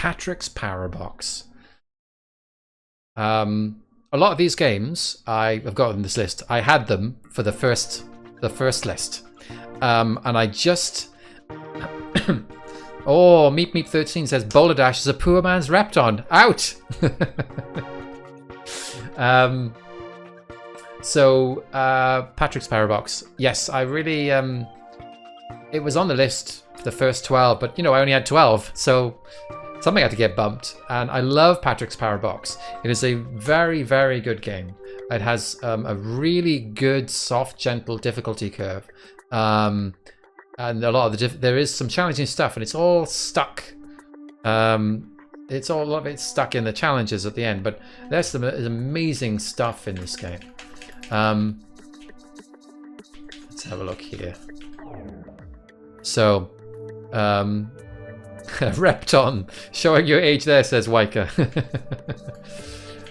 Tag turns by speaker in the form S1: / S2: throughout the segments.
S1: Patrick's Parabox. A lot of these games I've got on this list. I had them for the first list, and I just oh, Meep Meep 13 says Boulder Dash is a poor man's Repton. Out. So Patrick's Parabox. Yes, I really it was on the list for the first 12, but you know, I only had 12, so something had to get bumped. And I love Patrick's Parabox. It is a very, very good game. It has a really good, soft, gentle difficulty curve. And a lot of there is some challenging stuff, and it's all stuck. It's all a lot of it stuck in the challenges at the end, but there's some amazing stuff in this game. Let's have a look here. So, Repton, showing your age there, says Waika.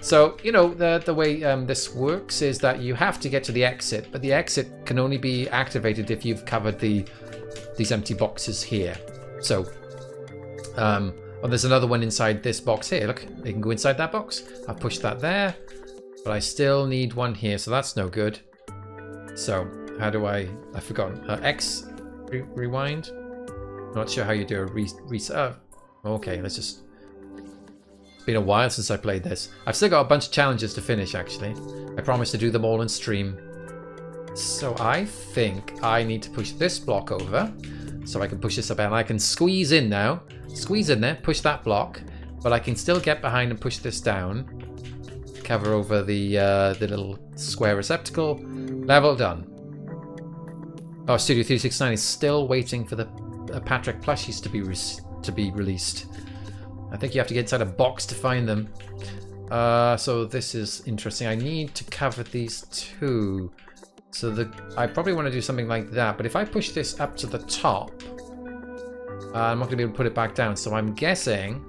S1: So, you know, the way this works is that you have to get to the exit, but the exit can only be activated if you've covered these empty boxes here. So, oh, there's another one inside this box here. Look, you can go inside that box. I've pushed that there, but I still need one here, so that's no good. So, how do I've forgotten. X, rewind. Not sure how you do a reset. Okay, let's just... It's been a while since I played this. I've still got a bunch of challenges to finish, actually. I promised to do them all in stream. So I think I need to push this block over, so I can push this up, and I can squeeze in now. Squeeze in there, push that block, but I can still get behind and push this down. Cover over the little square receptacle. Level done. Oh, Studio 369 is still waiting for the Patrick plushies to be released. I think you have to get inside a box to find them. So this is interesting. I need to cover these two. So I probably want to do something like that. But if I push this up to the top, I'm not going to be able to put it back down. So I'm guessing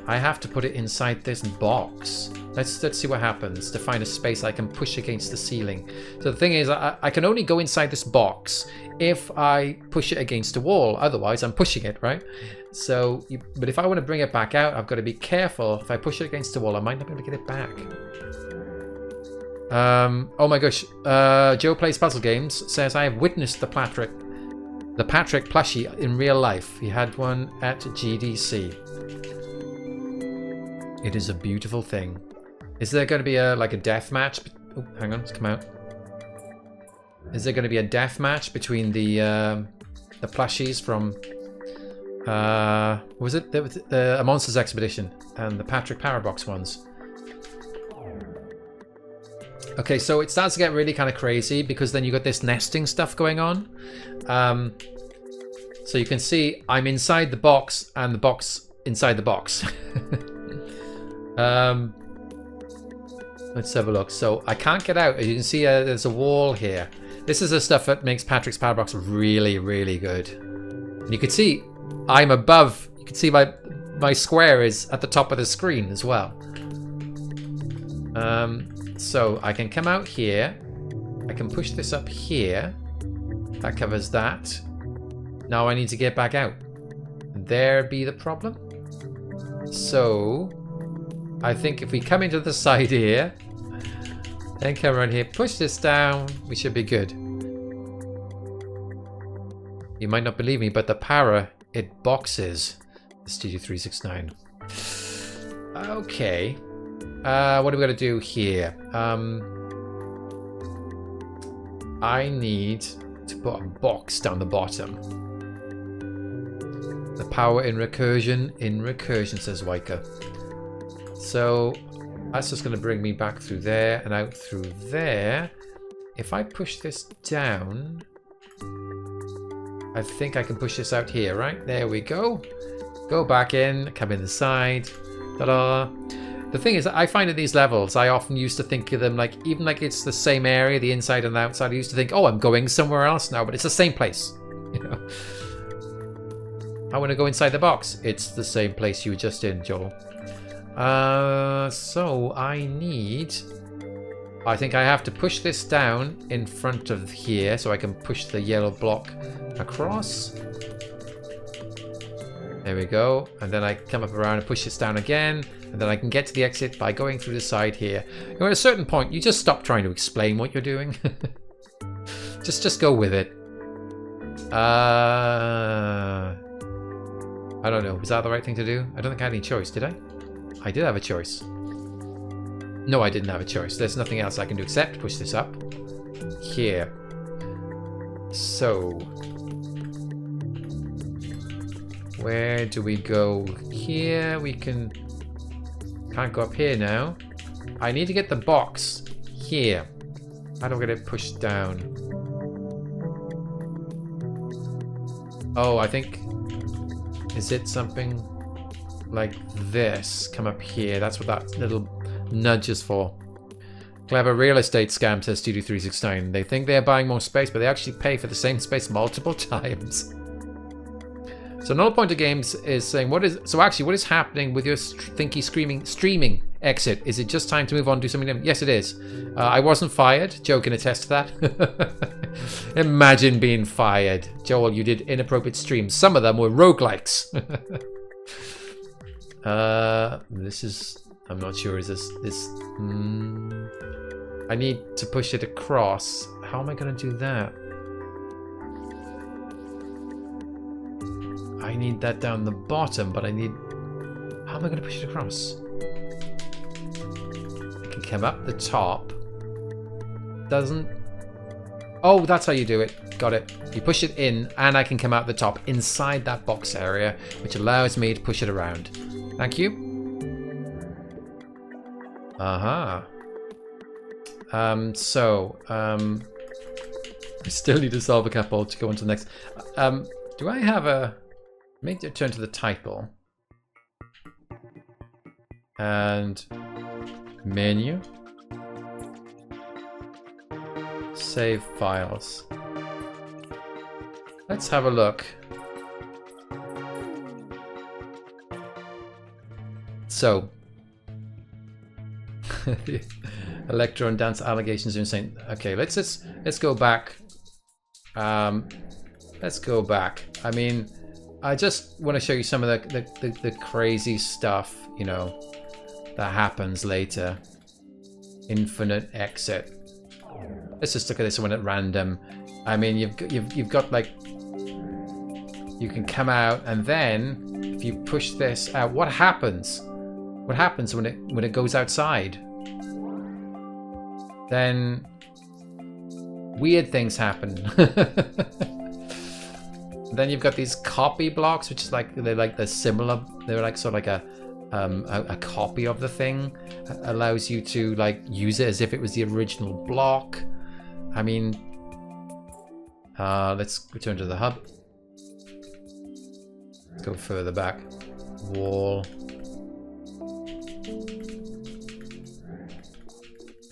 S1: I have to put it inside this box. Let's see what happens to find a space I can push against the ceiling. So the thing is, I can only go inside this box if I push it against a wall. Otherwise, I'm pushing it, right? So, but if I want to bring it back out, I've got to be careful. If I push it against a wall, I might not be able to get it back. Oh my gosh. Joe Plays Puzzle Games says, I have witnessed the Patrick plushie in real life. He had one at GDC. It is a beautiful thing. Is there going to be like a death match? Oh, hang on, it's come out. Is there going to be a death match between the plushies from what was it? A Monsters Expedition and the Patrick Parabox ones? Okay, so it starts to get really kind of crazy because then you got this nesting stuff going on. So you can see I'm inside the box and the box inside the box. Let's have a look. So I can't get out. As you can see, there's a wall here. This is the stuff that makes Patrick's Parabox really, really good. And you can see I'm above. You can see my square is at the top of the screen as well. So I can come out here. I can push this up here. That covers that. Now I need to get back out. There be the problem. So I think if we come into the side here, then come around here, push this down, we should be good. You might not believe me, but the Para, it boxes the Studio 369. Okay. What are we going to do here? I need to put a box down the bottom. The power in recursion, says Waika. So that's just going to bring me back through there and out through there. If I push this down, I think I can push this out here, right? There we go. Go back in, come in the side. Ta-da! The thing is, I find in these levels, I often used to think of them like, even like it's the same area, the inside and the outside. I used to think, oh, I'm going somewhere else now, but it's the same place. You know, I want to go inside the box. It's the same place you were just in, Joel. So I think I have to push this down in front of here so I can push the yellow block across. There we go. And then I come up around and push this down again. And then I can get to the exit by going through the side here. You know, at a certain point, you just stop trying to explain what you're doing. just go with it. I don't know. Was that the right thing to do? I don't think I had any choice, did I? I did have a choice. No, I didn't have a choice. There's nothing else I can do except push this up. Here. So... where do we go? Here we can... can't go up here now. I need to get the box here. How do I get it pushed down? Oh, I think... is it something like this? Come up here. That's what that little nudge is for. Clever real estate scam, says Studio 369. They think they're buying more space, but they actually pay for the same space multiple times. So another point of games is saying, what is happening with your Thinky streaming exit? Is it just time to move on and do something different? Yes, it is. I wasn't fired. Joe can attest to that. Imagine being fired. Joel, you did inappropriate streams. Some of them were roguelikes. This is... I'm not sure. Is this... I need to push it across. How am I going to do that? I need that down the bottom, but I need... how am I going to push it across? I can come up the top. Doesn't... oh, that's how you do it. Got it. You push it in, and I can come out the top inside that box area, which allows me to push it around. Thank you. Aha. I still need to solve a couple to go on to the next. Do I have a... let me turn to the title. And menu. Save files. Let's have a look. So, the Electron dance allegations are insane. Okay, let's go back. Let's go back. I mean, I just want to show you some of the crazy stuff, you know, that happens later. Infinite exit. Let's just look at this one at random. I mean, you've got like, you can come out, and then if you push this out, what happens? What happens when it goes outside? Then weird things happen. Then you've got these copy blocks, which is like they're like sort of like a copy of the thing. Allows you to like use it as if it was the original block. I mean, let's return to the hub. Let's go further back. Wall.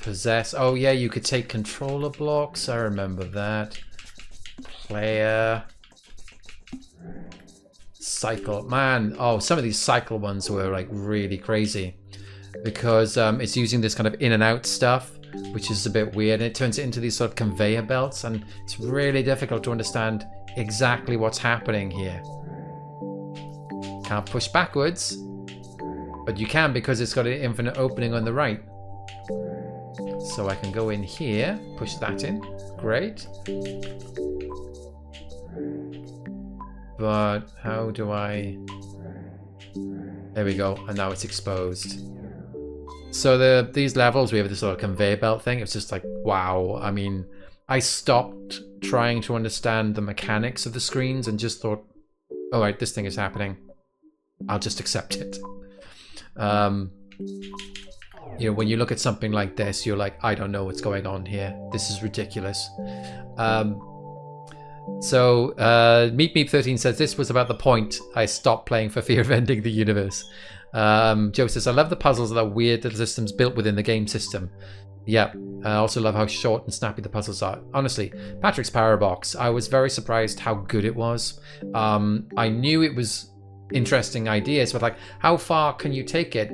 S1: Possess. Oh yeah, you could take controller blocks. I remember that. Player. Cycle. Man, oh, some of these cycle ones were like really crazy because it's using this kind of in and out stuff, which is a bit weird, and it turns it into these sort of conveyor belts, and it's really difficult to understand exactly what's happening here. Can't push backwards, but you can because it's got an infinite opening on the right. So I can go in here, push that in. Great. But how do I... there we go, and now it's exposed. So these levels, we have this sort of conveyor belt thing. It's just like, wow. I mean, I stopped trying to understand the mechanics of the screens and just thought, all right, this thing is happening. I'll just accept it. You know, when you look at something like this, you're like, I don't know what's going on here. This is ridiculous. So Meep13 says this was about the point I stopped playing for fear of ending the universe. Joe says, I love the puzzles that are weird little systems built within the game system. Yeah, I also love how short and snappy the puzzles are. Honestly, Patrick's Parabox, I was very surprised how good it was. I knew it was interesting ideas, but like, how far can you take it?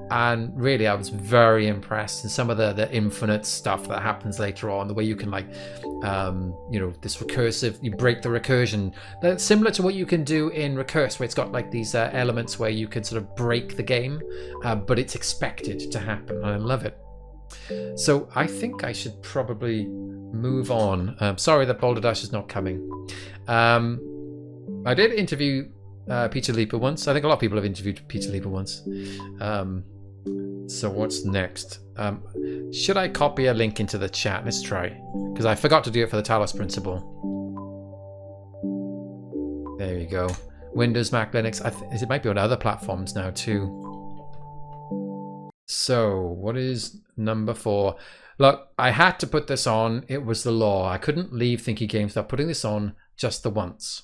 S1: And really, I was very impressed. And some of the infinite stuff that happens later on, the way you can like, you know, this recursive, you break the recursion. That's similar to what you can do in Recurse, where it's got like these elements where you can sort of break the game, but it's expected to happen. And I love it. So I think I should probably move on. Sorry that Boulder Dash is not coming. I did interview Peter Leaper once. I think a lot of people have interviewed Peter Leaper once. So what's next? Should I copy a link into the chat? Let's try. Because I forgot to do it for the Talos Principle. There you go. Windows, Mac, Linux. It might be on other platforms now too. So what is number 4? Look, I had to put this on. It was the law. I couldn't leave Thinky Games without putting this on just the once.